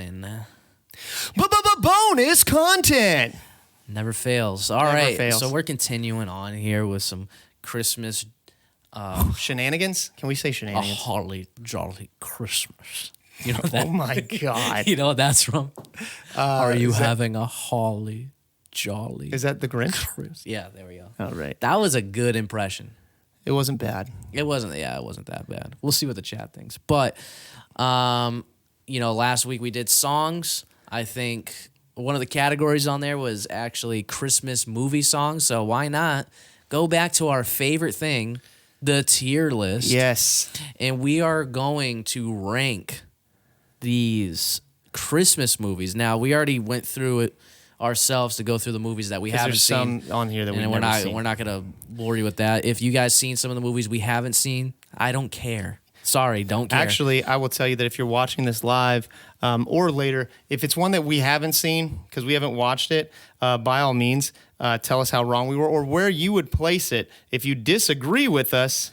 in. Bonus content. Never fails. All Never right, fails. so we're continuing on here with some Christmas, Shenanigans? Can we say a shenanigans? holly jolly Christmas. You know that? Oh my God. You know what that's from? Are you is that- having a holly jolly Is that the Grinch? Christmas? Yeah, there we go. Oh, right. That was a good impression. It wasn't bad. It wasn't that bad. We'll see what the chat thinks. But, last week we did songs. I think one of the categories on there was actually Christmas movie songs. So why not go back to our favorite thing, the tier list. Yes. And we are going to rank these Christmas movies. Now, we already went through it ourselves to go through the movies that we haven't There's seen. some on here that we've And never seen. we're not going to bore you with that. If you guys seen some of the movies we haven't seen, I don't care. Sorry, don't care. Actually, I will tell you that if you're watching this live or later, if it's one that we haven't seen because we haven't watched it, by all means, tell us how wrong we were or where you would place it. If you disagree with us,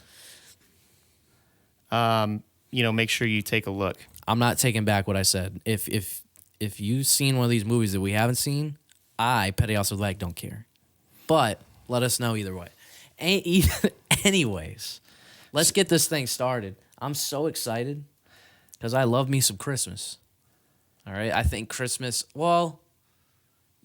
make sure you take a look. I'm not taking back what I said. If you've seen one of these movies that we haven't seen, I, Petty Also Leg, don't care. But let us know either way. Anyways, let's get this thing started. I'm so excited because I love me some Christmas. All right, I think Christmas. Well,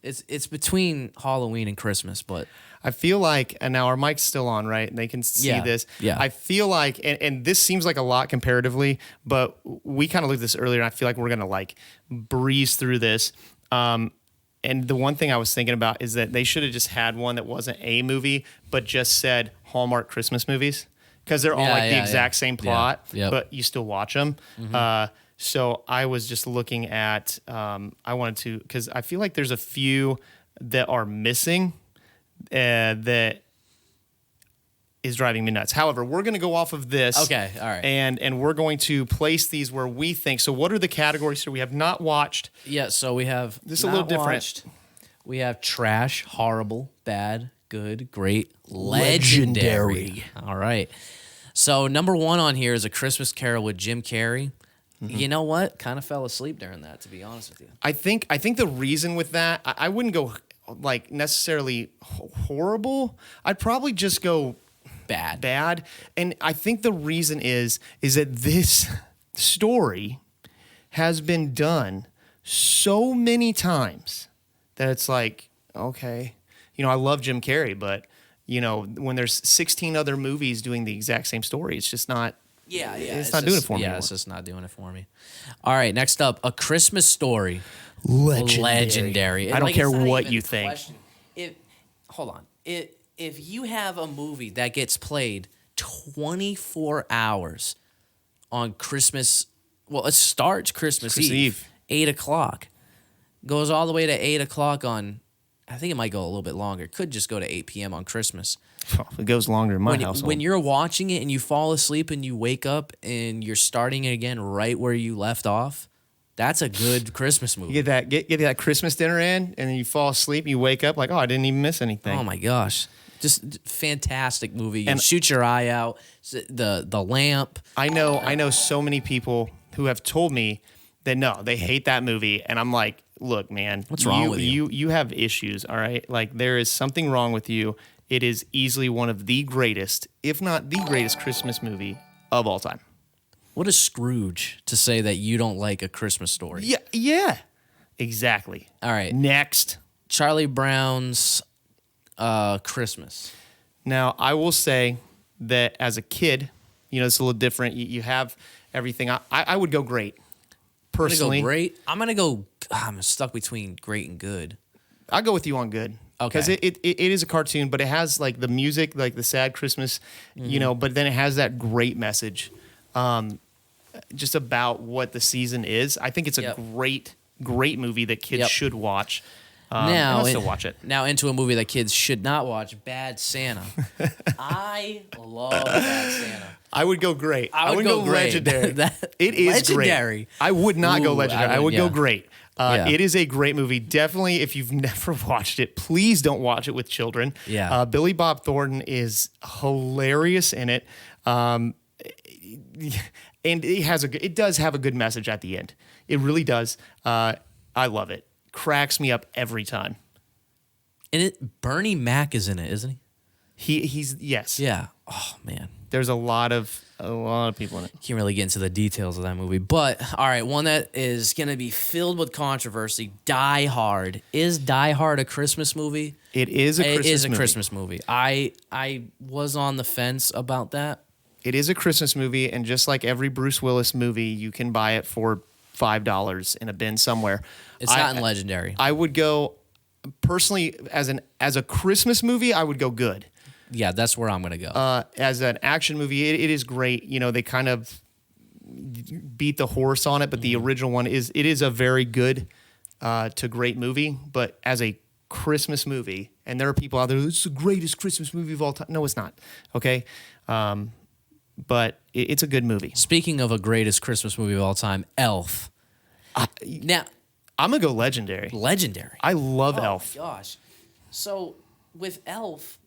it's between Halloween and Christmas, but I feel like, and now our mic's still on, right? And they can see Yeah, this. yeah. I feel like, and this seems like a lot comparatively, but we kind of looked at this earlier, and I feel like we're going to breeze through this. And the one thing I was thinking about is that they should have just had one that wasn't a movie, but just said Hallmark Christmas movies. Because they're all the exact same plot, but you still watch them. Mm-hmm. So I was just looking at, because I feel like there's a few that are missing that is driving me nuts. However, we're going to go off of this. Okay, all right. And we're going to place these where we think. So what are the categories here we have not watched? yeah. So we have This is a little different. watched. We have trash, horrible, bad, good, great, legendary. All right. So number one on here is A Christmas Carol with Jim Carrey. Mm-hmm. You know what? Kind of fell asleep during that, to be honest with you. I think the reason with that, I wouldn't go necessarily horrible. I'd probably just go bad. And I think the reason is that this story has been done so many times that it's like, okay, I love Jim Carrey, but when there's 16 other movies doing the exact same story, it's just not. Yeah. It's not doing it for me Yeah, anymore. it's just not doing it for me. All right, next up, A Christmas Story. Legendary. And I don't care it's not what even you a think. question. Hold on. If you have a movie that gets played 24 hours on Christmas, well, it starts Christmas Eve, 8 o'clock, goes all the way to 8 o'clock on, I think it might go a little bit longer. It could just go to 8 p.m. on Christmas. It goes longer in my household. When you're watching it and you fall asleep and you wake up and you're starting it again right where you left off, that's a good Christmas movie. You get that Christmas dinner in, and then you fall asleep, and you wake up like, oh, I didn't even miss anything. Oh my gosh. Just fantastic movie. You shoot your eye out. The lamp. I know so many people who have told me that no, they hate that movie, and I'm like, look, man, what's wrong with you? You have issues, all right? Like there is something wrong with you. It is easily one of the greatest, if not the greatest Christmas movie of all time. What is Scrooge to say that you don't like A Christmas Story? Yeah. Exactly. All right. Next. Charlie Brown's Christmas. Now, I will say that as a kid, it's a little different. You have everything. I would go great. Personally. I'm going to go great. I'm stuck between great and good. I'll go with you on good. Okay. Because it is a cartoon, but it has the music, the sad Christmas, but then it has that great message just about what the season is. I think it's a great movie that kids should watch. Now, I'll still watch it. Now into a movie that kids should not watch, Bad Santa. I love Bad Santa. I would go great. I would go great. Legendary. It is legendary. Great. I would not go legendary. I would go yeah. great. It is a great movie. Definitely, if you've never watched it, please don't watch it with children. Yeah. Billy Bob Thornton is hilarious in it. And it does have a good message at the end. It really does. I love it. Cracks me up every time. And Bernie Mac is in it, isn't he? He's yes. Yeah. Oh man. There's a lot of people in it. Can't really get into the details of that movie. But all right, one that is gonna be filled with controversy, Die Hard. Is Die Hard a Christmas movie? It is a Christmas movie. Christmas movie. I was on the fence about that. It is a Christmas movie, and just like every Bruce Willis movie, you can buy it for $5 in a bin somewhere. It's not in Legendary. I would go personally as a Christmas movie. I would go good. Yeah, that's where I'm gonna go. As an action movie, it is great. You know, they kind of beat the horse on it, but the original one is a very good to great movie. But as a Christmas movie, and there are people out there, it's the greatest Christmas movie of all time. No, it's not. Okay. But it's a good movie. Speaking of a greatest Christmas movie of all time, Elf. Now, I'm going to go Legendary. Legendary. I love Elf. Oh, gosh. So, with Elf,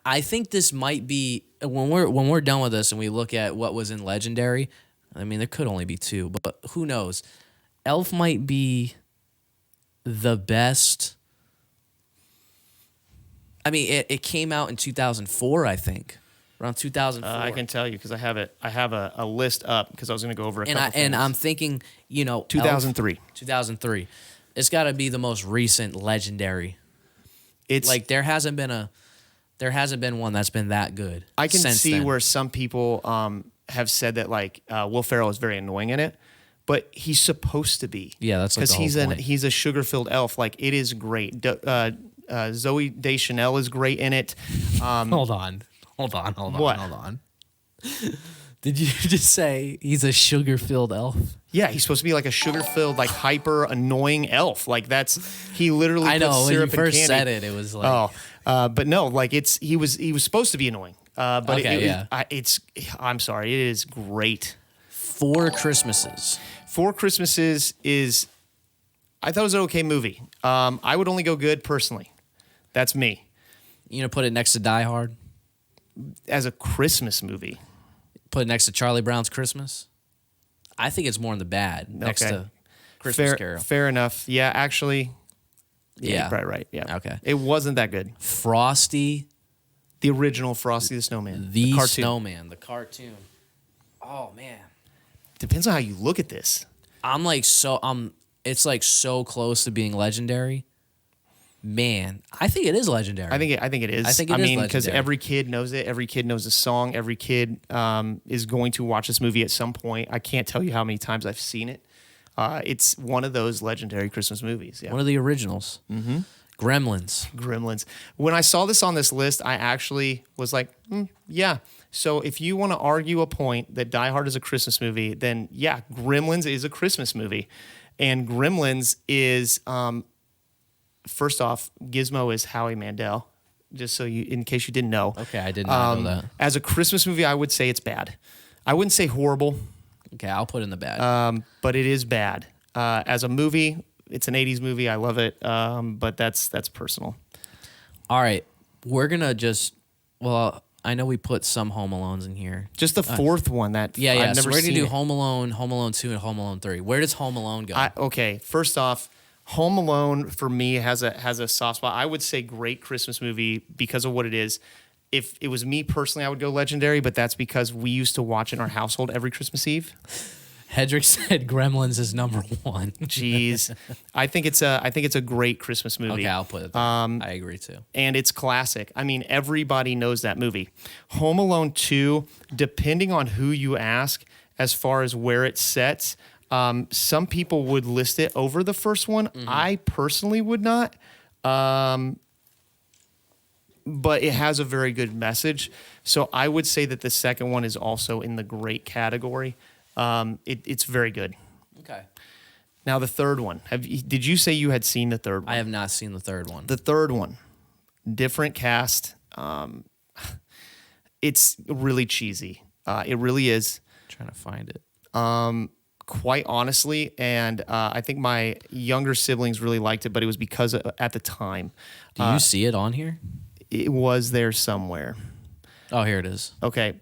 I think this might be, when we're done with this and we look at what was in Legendary, I mean, there could only be two, but who knows? Elf might be the best. I mean, it came out in 2004, I think, around 2004. I can tell you because I have it. I have a list up because I was going to go over a couple things. And I'm thinking, 2003. 2003. It's got to be the most recent Legendary. It's like there hasn't been one that's been that good. I can see then. where some people have said that like Will Ferrell is very annoying in it, but he's supposed to be. Yeah, that's like because he's a sugar-filled elf. Like it is great. Zoe Deschanel is great in it. Hold on. What? Did you just say he's a sugar-filled elf? Yeah, he's supposed to be like a sugar-filled, like hyper annoying elf. Like he literally. I know puts when you syrup first and said candy. it was like. But no, like he was supposed to be annoying. But okay, I'm sorry, it is great. Four Christmases. Four Christmases is. I thought it was an okay movie. I would only go good personally. That's me. You gonna put it next to Die Hard? As a Christmas movie. Put it next to Charlie Brown's Christmas? I think it's more in the bad next to Christmas Carol. Fair enough. Yeah, actually. Yeah. You're probably right. Yeah. Okay. It wasn't that good. Frosty. The original Frosty the Snowman. The cartoon. Snowman. The cartoon. Oh, man. Depends on how you look at this. It's like so close to being Legendary. Man, I think it is Legendary. I think it is. I think it is because Legendary. every kid knows it. Every kid knows the song. Every kid is going to watch this movie at some point. I can't tell you how many times I've seen it. It's one of those legendary Christmas movies. Yeah. One of the originals. Mm-hmm. Gremlins. When I saw this on this list, I actually was like, yeah. So if you want to argue a point that Die Hard is a Christmas movie, then yeah, Gremlins is a Christmas movie. And Gremlins is... first off, Gizmo is Howie Mandel, just so in case you didn't know. Okay, I did not know that. As a Christmas movie, I would say it's bad. I wouldn't say horrible. Okay, I'll put it in the bad. But it is bad. As a movie, it's an 80s movie. I love it. But that's personal. All right, we're gonna I know we put some Home Alones in here. Just the fourth one that yeah. I've never So we're gonna do it. Home Alone, Home Alone 2, and Home Alone 3. Where does Home Alone go? Okay, first off, Home Alone for me has a soft spot. I would say great Christmas movie because of what it is. If it was me personally, I would go Legendary, but that's because we used to watch in our household every Christmas Eve. Hedrick said Gremlins is number one. Jeez, I think it's a great Christmas movie. Okay, I'll put it there. I agree too. And it's classic. I mean, everybody knows that movie. Home Alone 2, depending on who you ask, as far as where it sets. Some people would list it over the first one. Mm-hmm. I personally would not. But it has a very good message. So I would say that the second one is also in the great category. It's very good. Okay. Now the third one. Did you say you had seen the third one? I have not seen the third one. The third one. Different cast. It's really cheesy. It really is. I'm trying to find it. Quite honestly, and I think my younger siblings really liked it, but it was because at the time. Do you see it on here? It was there somewhere. Oh, here it is. Okay.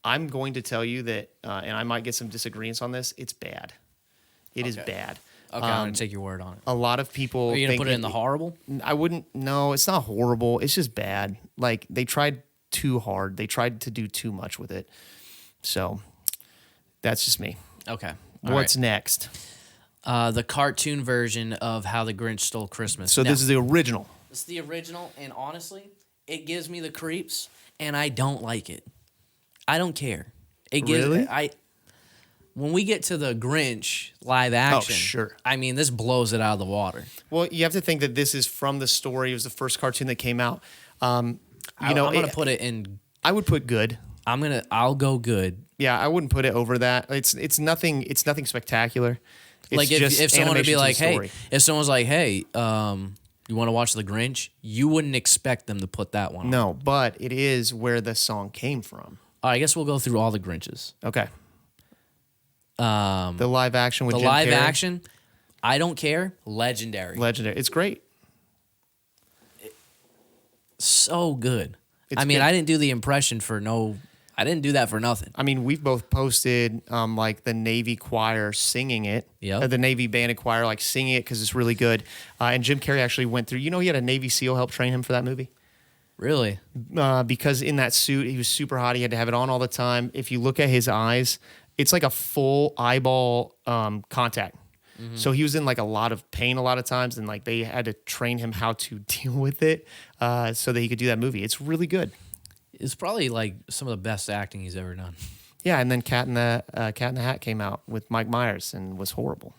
I'm going to tell you that, and I might get some disagreements on this. It's bad. It is bad. Okay, I'm gonna take your word on it. A lot of people. Are you gonna put it in the horrible? I wouldn't. No, it's not horrible. It's just bad. Like they tried too hard. They tried to do too much with it. So that's just me. Okay. What's next? The cartoon version of How the Grinch Stole Christmas. So this is the original. It's the original, and honestly, it gives me the creeps, and I don't like it. I don't care. It gives Really? When we get to the Grinch live action, sure. I mean, this blows it out of the water. Well, you have to think that this is from the story. It was the first cartoon that came out. I'm gonna put it in. I would put good. I'll go good. Yeah, I wouldn't put it over that. It's nothing. It's nothing spectacular. It's Like if someone would be like, story. if someone's like, hey, you want to watch the Grinch? You wouldn't expect them to put that one on. No, but it is where the song came from. I guess we'll go through all the Grinches. Okay. The live action with the Jim live Carrey. action. I don't care. Legendary. It's great. So good. It's I mean, good. I didn't do the impression for no. I didn't do that for nothing. I mean, we've both posted like the Navy choir singing it. Yep. The Navy band and choir like singing it because it's really good. And Jim Carrey actually went through. You know, he had a Navy SEAL help train him for that movie. Really? Because in that suit, he was super hot. He had to have it on all the time. If you look at his eyes, it's like a full eyeball contact. Mm-hmm. So he was in like a lot of pain a lot of times, and like they had to train him how to deal with it so that he could do that movie. It's really good. It's probably like some of the best acting he's ever done. Yeah, and then Cat in the Hat came out with Mike Myers and was horrible.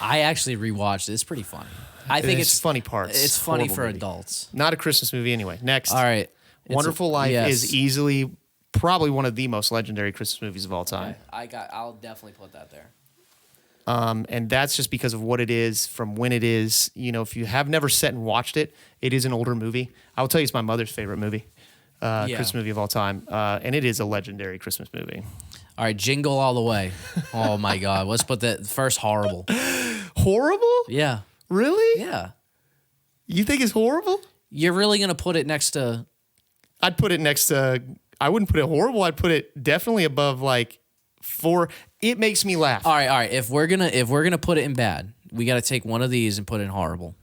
I actually rewatched it. It's pretty funny. I think it's funny parts. It's funny Horrible for movie. adults. Not a Christmas movie anyway. Next. All right. Wonderful Life yes. is easily probably one of the most legendary Christmas movies of all time. I'll definitely put that there. And that's just because of what it is, from when it is. You know, if you have never sat and watched it, it is an older movie. I will tell you, it's my mother's favorite movie, Christmas movie of all time. And it is a legendary Christmas movie. All right, Jingle All the Way. Oh my God. Let's put that first horrible. Horrible? Yeah. Really? Yeah. You think it's horrible? You're really going to put it next to... I'd put it next to... I wouldn't put it horrible. I'd put it definitely above like 4. It makes me laugh. All right. If we're gonna put it in bad, we got to take one of these and put it in horrible.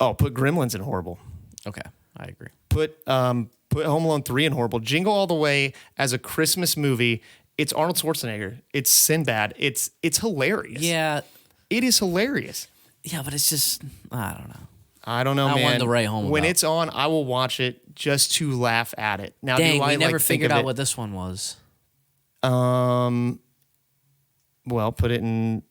Oh, put Gremlins in horrible. Okay, I agree. Put Home Alone 3 in horrible. Jingle All the Way as a Christmas movie. It's Arnold Schwarzenegger. It's Sinbad. It's hilarious. Yeah. It is hilarious. Yeah, but it's just I don't know. Man. I wanted to write home when about. it's on, I will watch it just to laugh at it. Now, Dang, do I we never think figured of out it? what this one was. Well, put it in.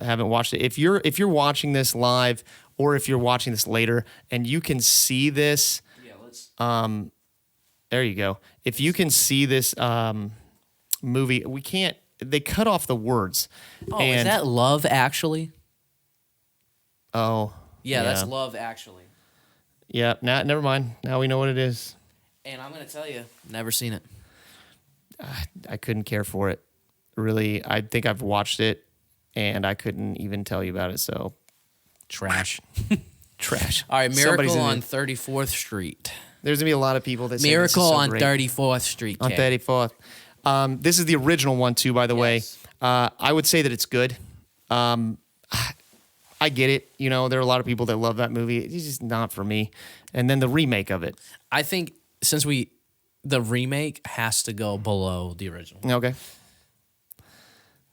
Haven't watched it. If you're watching this live, or if you're watching this later, and you can see this. Yeah, let's. There you go. If you can see this movie, we can't. They cut off the words. Oh, is that Love Actually? Oh. Yeah, that's Love Actually. Yeah. Never mind. Now we know what it is. And I'm gonna tell you, never seen it. I couldn't care for it. Really, I think I've watched it, and I couldn't even tell you about it. So, Trash. trash. All right, Somebody's Miracle in on it. 34th Street. There's gonna be a lot of people that say Miracle this is so on great. 34th Street. On Kay. 34th. This is the original one too, by the way. Yes. I would say that it's good. I get it. You know, there are a lot of people that love that movie. It's just not for me. And then the remake of it. I think since the remake has to go below the original. Okay.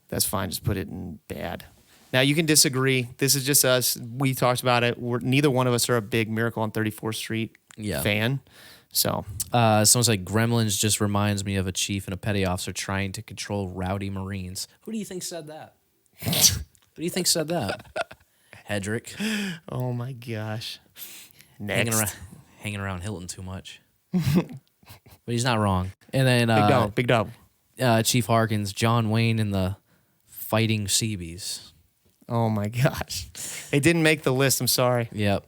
That's fine. Just put it in bad. Now, you can disagree. This is just us. We talked about it. Neither one of us are a big Miracle on 34th Street fan. So, someone's like, Gremlins just reminds me of a chief and a petty officer trying to control rowdy Marines. Who do you think said that? Who do you think said that? Hedrick. oh my gosh. Next. Hanging around Hilton too much. But he's not wrong. And then Big dog. Chief Harkins, John Wayne and the Fighting Seabees. Oh my gosh. It didn't make the list. I'm sorry. Yep.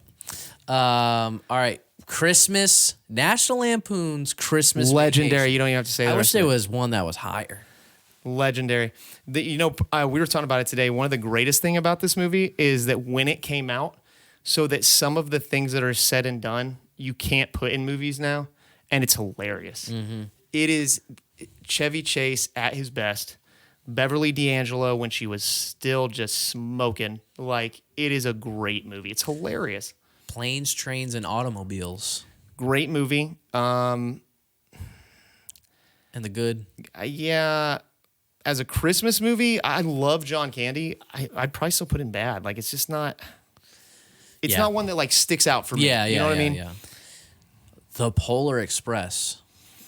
All right. Christmas, National Lampoon's Christmas Legendary. Vacation. You don't even have to say I the wish rest there of it. was one that was higher. Legendary. We were talking about it today. One of the greatest thing about this movie is that when it came out, so that some of the things that are said and done, you can't put in movies now, and it's hilarious. Mm-hmm. It is Chevy Chase at his best. Beverly D'Angelo when she was still just smoking. Like, it is a great movie. It's hilarious. Planes, Trains, and Automobiles. Great movie. And The Good. Yeah. As a Christmas movie, I love John Candy. I'd probably still put in bad. Like, it's just not... It's not one that, like, sticks out for me. Yeah, you know what I mean? Yeah. The Polar Express.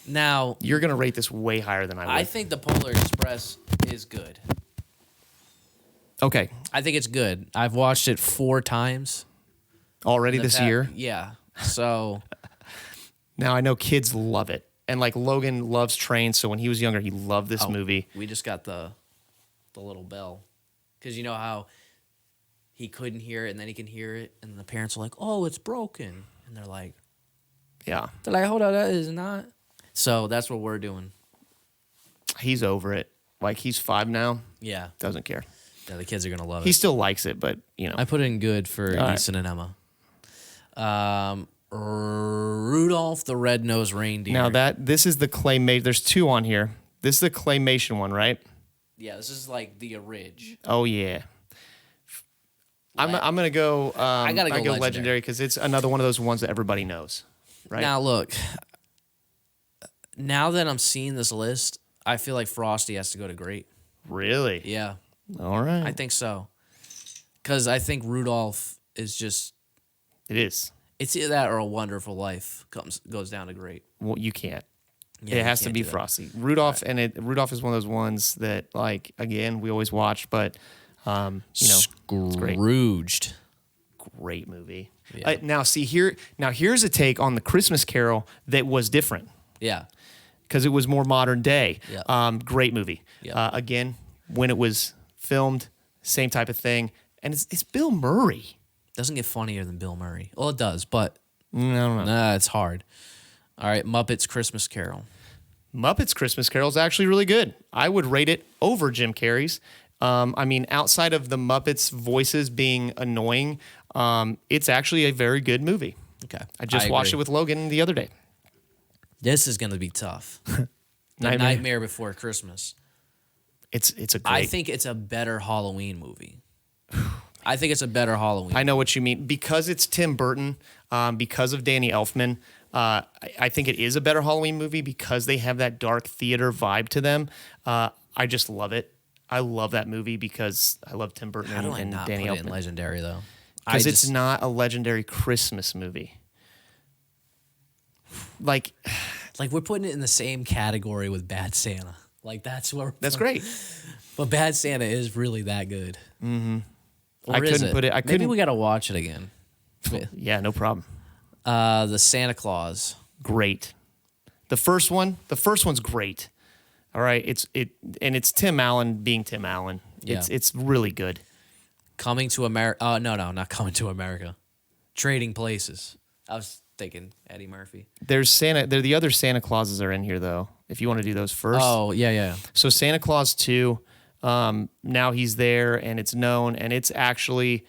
Now... You're going to rate this way higher than I would. I think The Polar Express is good. Okay. I think it's good. I've watched it 4 times. Already this year? Yeah. So... Now, I know kids love it. And, like, Logan loves trains, so when he was younger, he loved this movie. We just got the little bell. Because you know how he couldn't hear it, and then he can hear it, and the parents are like, oh, it's broken. And they're like, hold on, that is not. So that's what we're doing. He's over it. Like, he's 5 now. Yeah. Doesn't care. Yeah, the kids are going to love it. He still likes it, but, you know. I put it in good for Easton and Emma. Rudolph the Red-Nosed Reindeer. Now, this is the claymation. There's 2 on here. This is the claymation one, right? Yeah, this is like the orig. Oh, yeah. I'm going to go... I got to go legendary because it's another one of those ones that everybody knows, right? Now, look. Now that I'm seeing this list, I feel like Frosty has to go to great. Really? Yeah. All right. I think so. Because I think Rudolph is just... It is. It's either that or A Wonderful Life goes down to great. Well, you can't. Yeah, it has to be Frosty. Rudolph, right. And Rudolph is one of those ones that, like, again, we always watch, but, you know, Scrooged. Great movie. Yeah. Here's a take on the Christmas Carol that was different. Yeah. Because it was more modern day. Yeah. Great movie. Yeah. Again, when it was filmed, same type of thing. And it's Bill Murray. Doesn't get funnier than Bill Murray. Well, it does, but no. Nah, it's hard. All right, Muppets Christmas Carol. Muppets Christmas Carol is actually really good. I would rate it over Jim Carrey's. I mean, outside of the Muppets' voices being annoying, it's actually a very good movie. Okay. I just watched it with Logan the other day. This is going to be tough. The Nightmare Before Christmas. It's a great... I think it's a better Halloween movie. I think it's a better Halloween. I know what you mean. Because it's Tim Burton, because of Danny Elfman, I think it is a better Halloween movie because they have that dark theater vibe to them. I just love it. I love that movie because I love Tim Burton and Danny Elfman. Put it in legendary, though? Because it's not a legendary Christmas movie. Like we're putting it in the same category with Bad Santa. Like, that's where... That's great. But Bad Santa is really that good. Mm-hmm. I couldn't put it... Maybe we got to watch it again. Yeah, no problem. The Santa Claus. Great. The first one's great. All right, it's Tim Allen being Tim Allen. Yeah. It's really good. Coming to America. No, not Coming to America. Trading Places. I was thinking Eddie Murphy. There's the other Santa Clauses are in here though. If you want to do those first. Oh, yeah. So Santa Claus 2, now he's there and it's known and it's actually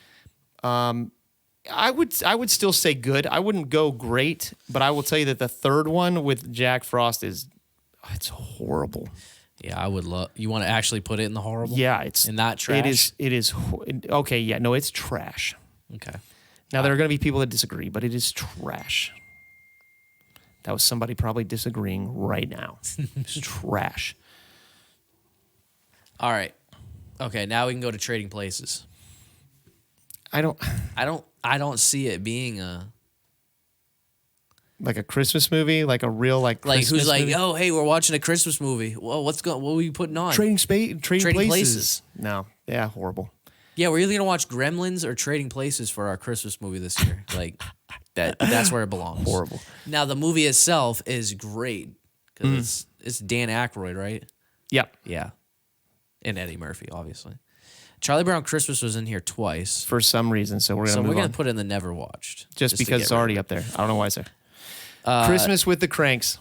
I would still say good. I wouldn't go great, but I will tell you that the third one with Jack Frost it's horrible. Yeah, I would love. You want to actually put it in the horrible? Yeah, it's in that trash. It is okay. Yeah, no, it's trash. Okay. Now there are going to be people that disagree, but it is trash. That was somebody probably disagreeing right now. It's trash. All right. Okay, now we can go to Trading Places. I don't see it being like a Christmas movie, like a real Christmas who's like, movie? oh, hey, we're watching a Christmas movie. Well, what are we putting on? Trading Places. No, yeah, horrible. Yeah, we're either gonna watch Gremlins or Trading Places for our Christmas movie this year. Like that's where it belongs. Horrible. Now the movie itself is great because it's Dan Aykroyd, right? Yep. Yeah, and Eddie Murphy, obviously. Charlie Brown Christmas was in here twice for some reason, so we're gonna put in the never watched just because it's already up there. I don't know why it's there. Christmas with the Cranks.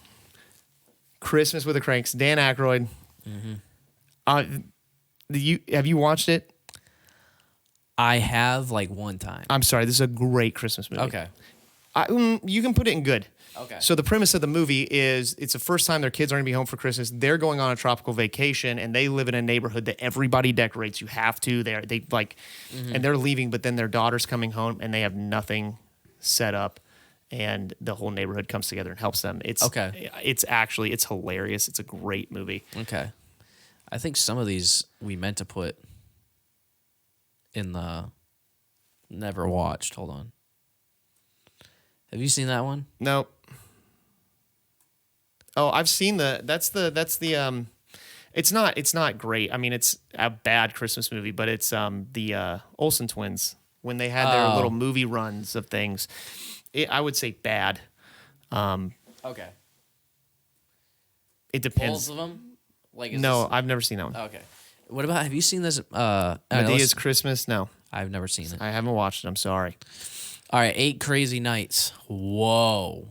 Christmas with the Cranks. Dan Aykroyd. Mm-hmm. Have you watched it? I have one time. I'm sorry. This is a great Christmas movie. Okay. You can put it in good. Okay. So the premise of the movie is it's the first time their kids are going to be home for Christmas. They're going on a tropical vacation, and they live in a neighborhood that everybody decorates. You have to. And they're leaving, but then their daughter's coming home, and they have nothing set up, and the whole neighborhood comes together and helps them. It's hilarious. It's a great movie. Okay. I think some of these we meant to put in the never watched. Hold on. Have you seen that one? No. Oh, I've seen that's the it's not great. I mean, it's a bad Christmas movie, but it's the Olsen twins when they had their little movie runs of things. I would say bad. Okay. It depends. Both of them? I've never seen that one. Okay. What about, have you seen this? Medea's Christmas? No. I've never seen it. I haven't watched it. I'm sorry. All right, 8 Crazy Nights. Whoa.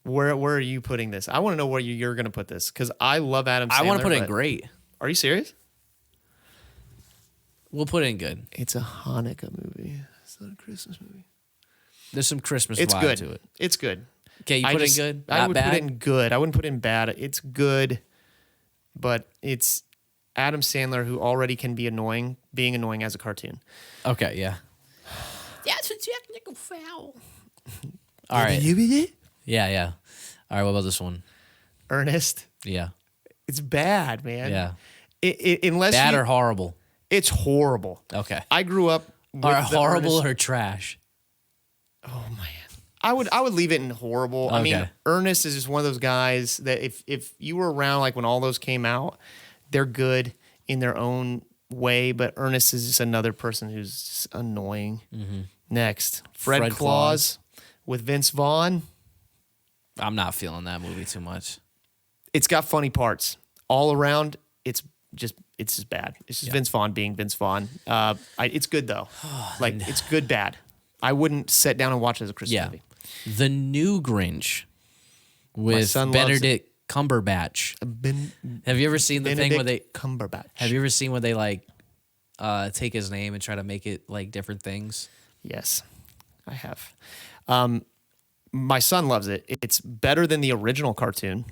Where are you putting this? I want to know where you're going to put this because I love Adam Sandler. I want to put it in great. Are you serious? We'll put it in good. It's a Hanukkah movie. It's not a Christmas movie. There's some Christmas vibe good. To it. It's good. Okay, you put it in good? Not I would bad? put it in good. I wouldn't put it in bad. It's good, but it's Adam Sandler who already can be annoying, being annoying as a cartoon. Okay, yeah. That's a technical foul. All right. Yeah. All right, what about this one? Ernest. Yeah. It's bad, man. Yeah. Unless bad or horrible? It's horrible. Okay. I grew up with horrible or trash? Oh, man. I would leave it in horrible. Okay. I mean, Ernest is just one of those guys that if you were around like when all those came out, they're good in their own way, but Ernest is just another person who's just annoying. Mm-hmm. Next, Fred Claus with Vince Vaughn. I'm not feeling that movie too much. It's got funny parts all around. It's just bad. It's just Vince Vaughn being Vince Vaughn. It's good though. It's good bad. I wouldn't sit down and watch it as a Christmas movie. The new Grinch with Benedict Cumberbatch. Have you ever seen the thing where they Cumberbatch? Have you ever seen where they take his name and try to make it like different things? Yes, I have. My son loves it. It's better than the original cartoon.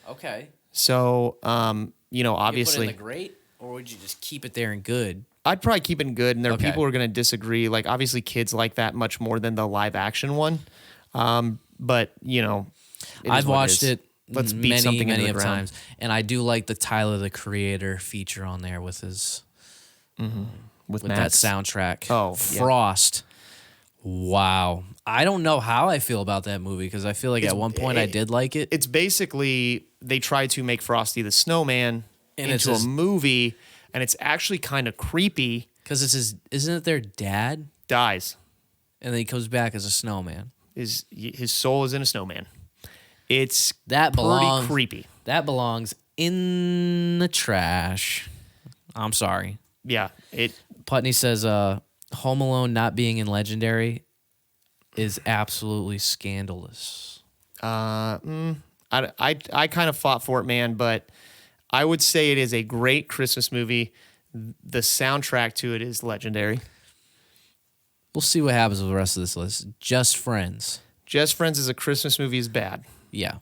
Okay. So, obviously, you put it in the great, or would you just keep it there in good? I'd probably keep it in good, and there are people who are going to disagree. Like, obviously, kids like that much more than the live action one. But I've watched it. Let's beat something many into the ground. times, and I do like the Tyler the Creator feature on there with his with that soundtrack. Oh, Frost. Wow, I don't know how I feel about that movie because I feel like at one point I did like it. It's basically they tried to make Frosty the Snowman into a movie, and it's actually kind of creepy because isn't it their dad dies, and then he comes back as a snowman. His soul is in a snowman. It's pretty creepy. That belongs in the trash. I'm sorry. Yeah. Putney says Home Alone not being in Legendary is absolutely scandalous. I kind of fought for it, man, but I would say it is a great Christmas movie. The soundtrack to it is legendary. We'll see what happens with the rest of this list. Just Friends. Just Friends as a Christmas movie is bad. Yeah.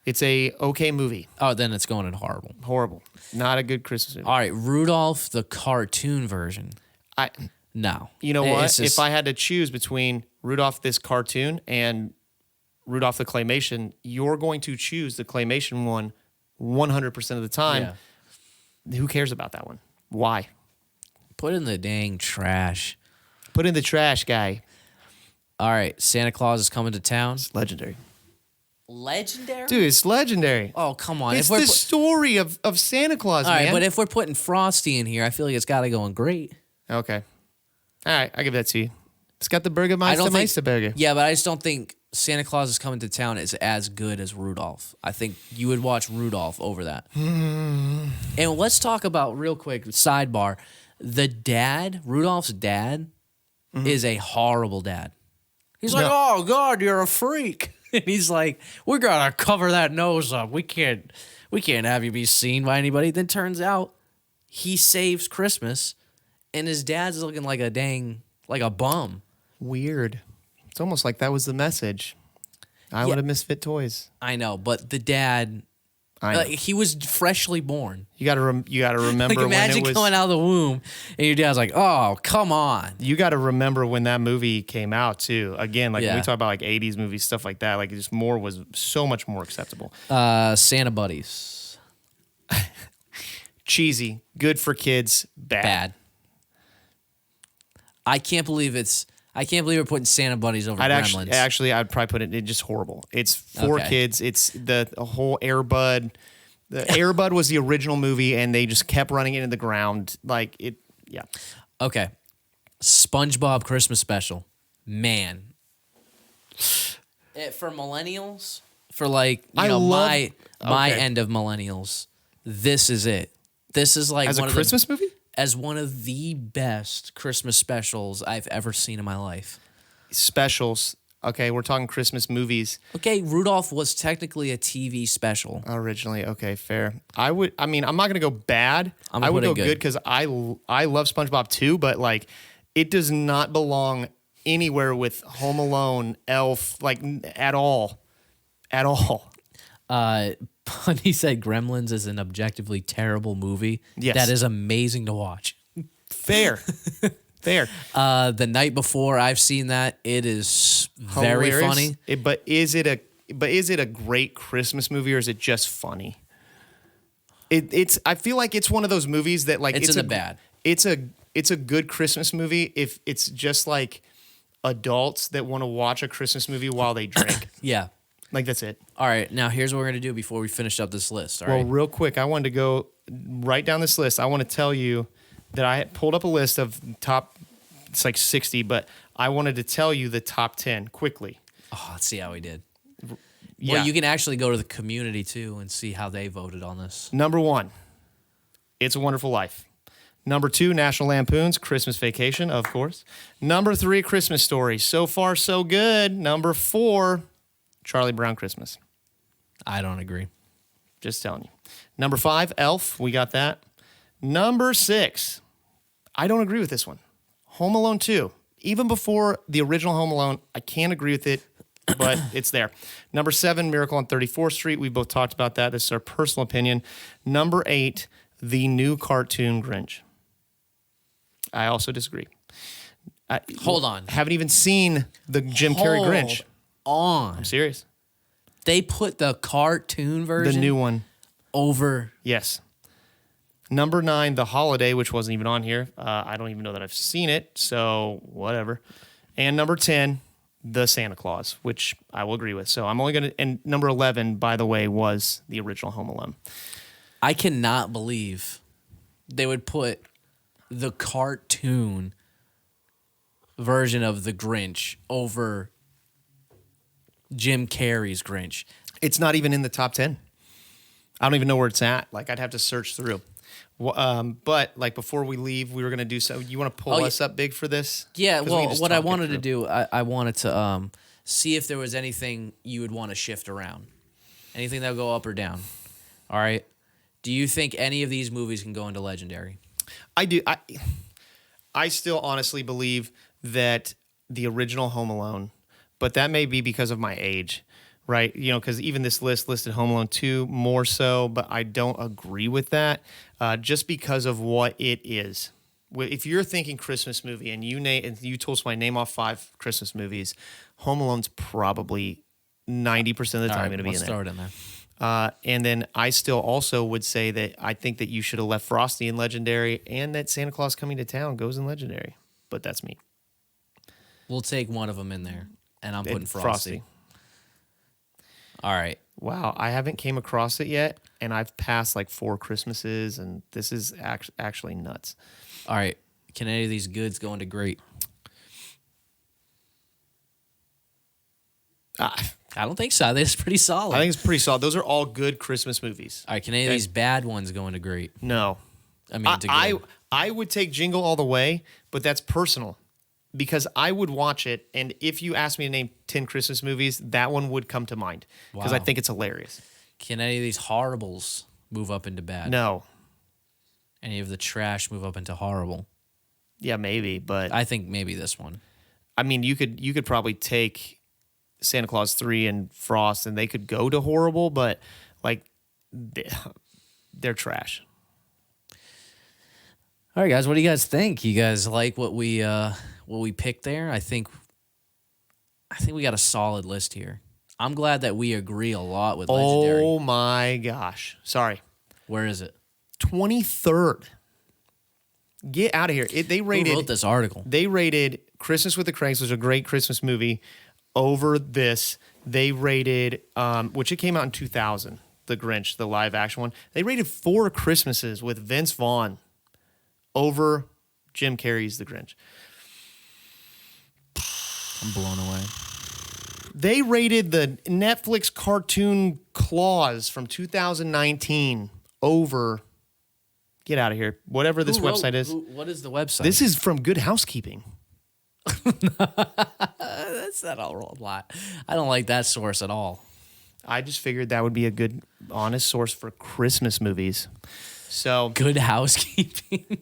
It's a okay movie. Oh, then it's going in horrible. Horrible. Not a good Christmas movie. All right, Rudolph the cartoon version. No. You know what? If I had to choose between Rudolph this cartoon and Rudolph the claymation, you're going to choose the claymation one 100% of the time. Yeah. Who cares about that one? Why? Put in the dang trash. Put in the trash, guy. All right, Santa Claus is coming to town. It's legendary. Legendary? Dude, it's legendary. Oh, come on. It's the story of Santa Claus, man. All right, but if we're putting Frosty in here, I feel like it's got to go in great. Okay. All right, I'll give that to you. It's got the Burgermeister burger. Yeah, but I just don't think Santa Claus is coming to town is as good as Rudolph. I think you would watch Rudolph over that. And let's talk about, real quick, sidebar, the dad, Rudolph's dad, is a horrible dad. He's like, oh, God, you're a freak. And he's like, we're going to cover that nose up. We can't have you be seen by anybody. Then turns out he saves Christmas, and his dad's looking like a bum. Weird. It's almost like that was the message. Island of Misfit Toys. I know, but the dad, he was freshly born. You got to remember like, imagine when it was coming out of the womb and your dad's like, "Oh, come on." You got to remember when that movie came out too. Again, like when we talk about like 80s movies, stuff like that, like it just was so much more acceptable. Santa Buddies. Cheesy, good for kids, bad. I can't believe we're putting Santa Buddies over Gremlins. I'd probably put it just horrible. It's for kids. It's the whole Air Bud. The Air Bud was the original movie, and they just kept running it into the ground. Like it, yeah. Okay. SpongeBob Christmas Special. Man. For millennials, for like, my end of millennials, this is it. This is like as a Christmas movie? As one of the best Christmas specials I've ever seen in my life. Specials. Okay, we're talking Christmas movies. Okay, Rudolph was technically a TV special. Originally, okay, fair. I'm not going to go bad. I would go good because I love SpongeBob too, but like it does not belong anywhere with Home Alone, Elf, like at all. At all. Bunny said Gremlins is an objectively terrible movie. Yes. That is amazing to watch. Fair. Fair. The night before I've seen that, it is very funny. But is it a great Christmas movie or is it just funny? I feel like it's one of those movies that like it's bad. It's a good Christmas movie if it's just like adults that want to watch a Christmas movie while they drink. Yeah. Like, that's it. All right, now here's what we're going to do before we finish up this list. All right? Real quick, I wanted to go right down this list. I want to tell you that I pulled up a list of top, it's like 60, but I wanted to tell you the top 10 quickly. Oh, let's see how we did. Yeah. Well, you can actually go to the community, too, and see how they voted on this. Number 1, It's a Wonderful Life. Number 2, National Lampoon's Christmas Vacation, of course. Number 3, Christmas Story. So far, so good. Number 4, Charlie Brown Christmas. I don't agree. Just telling you. Number 5, Elf. We got that. Number 6, I don't agree with this one. Home Alone 2. Even before the original Home Alone, I can't agree with it, but it's there. Number 7, Miracle on 34th Street. We both talked about that. This is our personal opinion. Number 8, the new cartoon Grinch. I also disagree. Hold on. Haven't even seen the Jim Carrey Grinch. I'm serious. They put the cartoon version? The new one. Over. Yes. Number 9, The Holiday, which wasn't even on here. I don't even know that I've seen it, so whatever. And number 10, The Santa Claus, which I will agree with. So I'm only going to... And number 11, by the way, was the original Home Alone. I cannot believe they would put the cartoon version of the Grinch over Jim Carrey's Grinch. It's not even in the top 10. I don't even know where it's at. Like, I'd have to search through. But like before we leave, we were gonna do so. You want to pull us up big for this? Yeah. Well, what I wanted to do, I wanted to see if there was anything you would want to shift around, anything that would go up or down. All right. Do you think any of these movies can go into Legendary? I do. I still honestly believe that the original Home Alone, but that may be because of my age. Right, because even this list listed Home Alone 2 more so, but I don't agree with that just because of what it is. If you're thinking Christmas movie and you told somebody name off 5 Christmas movies, Home Alone's probably 90% of the time going to be in there. Let's start in there. And then I still also would say that I think that you should have left Frosty in Legendary and that Santa Claus Coming to Town goes in Legendary, but that's me. We'll take one of them in there, and I'm putting Frosty. All right. Wow, I haven't came across it yet, and I've passed like 4 Christmases, and this is actually nuts. All right. Can any of these goods go into great? I don't think so. They're pretty solid. I think it's pretty solid. Those are all good Christmas movies. All right. Can any of these bad ones go into great? No. I mean, to good. I would take Jingle All the Way, but that's personal. Because I would watch it, and if you asked me to name 10 Christmas movies, that one would come to mind. Because I think it's hilarious. Can any of these horribles move up into bad? No. Any of the trash move up into horrible? Yeah, maybe, but... I think maybe this one. I mean, you could probably take Santa Claus 3 and Frost, and they could go to horrible, but like they're trash. All right, guys, what do you guys think? You guys like what we picked there? I think we got a solid list here. I'm glad that we agree a lot with Legendary. Oh my gosh. Sorry. Where is it? 23rd. Get out of here. Who wrote this article? They rated Christmas with the Cranks, which was a great Christmas movie, over this. They rated, which it came out in 2000, The Grinch, the live action one. They rated Four Christmases with Vince Vaughn over Jim Carrey's The Grinch. I'm blown away. They rated the Netflix cartoon Claus from 2019 over. Get out of here. Whatever this website is. What is the website? This is from Good Housekeeping. That's not a lot. I don't like that source at all. I just figured that would be a good, honest source for Christmas movies. So, Good Housekeeping.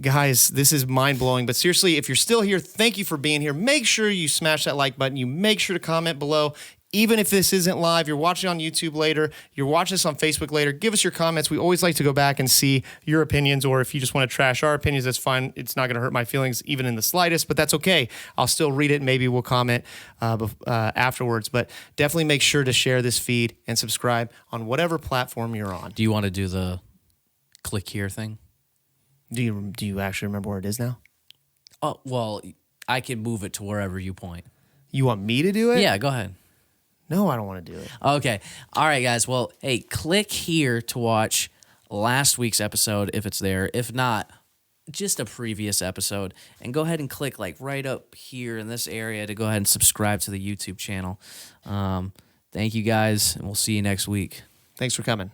Guys, this is mind-blowing. But seriously, if you're still here, thank you for being here. Make sure you smash that like button. You make sure to comment below. Even if this isn't live, you're watching on YouTube later, you're watching this on Facebook later, give us your comments. We always like to go back and see your opinions, or if you just want to trash our opinions, that's fine. It's not going to hurt my feelings even in the slightest, but that's okay. I'll still read it, and maybe we'll comment afterwards. But definitely make sure to share this feed and subscribe on whatever platform you're on. Do you want to do the click here thing? Do you actually remember where it is now? Oh, well, I can move it to wherever you point. You want me to do it? Yeah, go ahead. No, I don't want to do it. Okay. All right, guys. Well, hey, click here to watch last week's episode if it's there. If not, just a previous episode. And go ahead and click like right up here in this area to go ahead and subscribe to the YouTube channel. Thank you, guys, and we'll see you next week. Thanks for coming.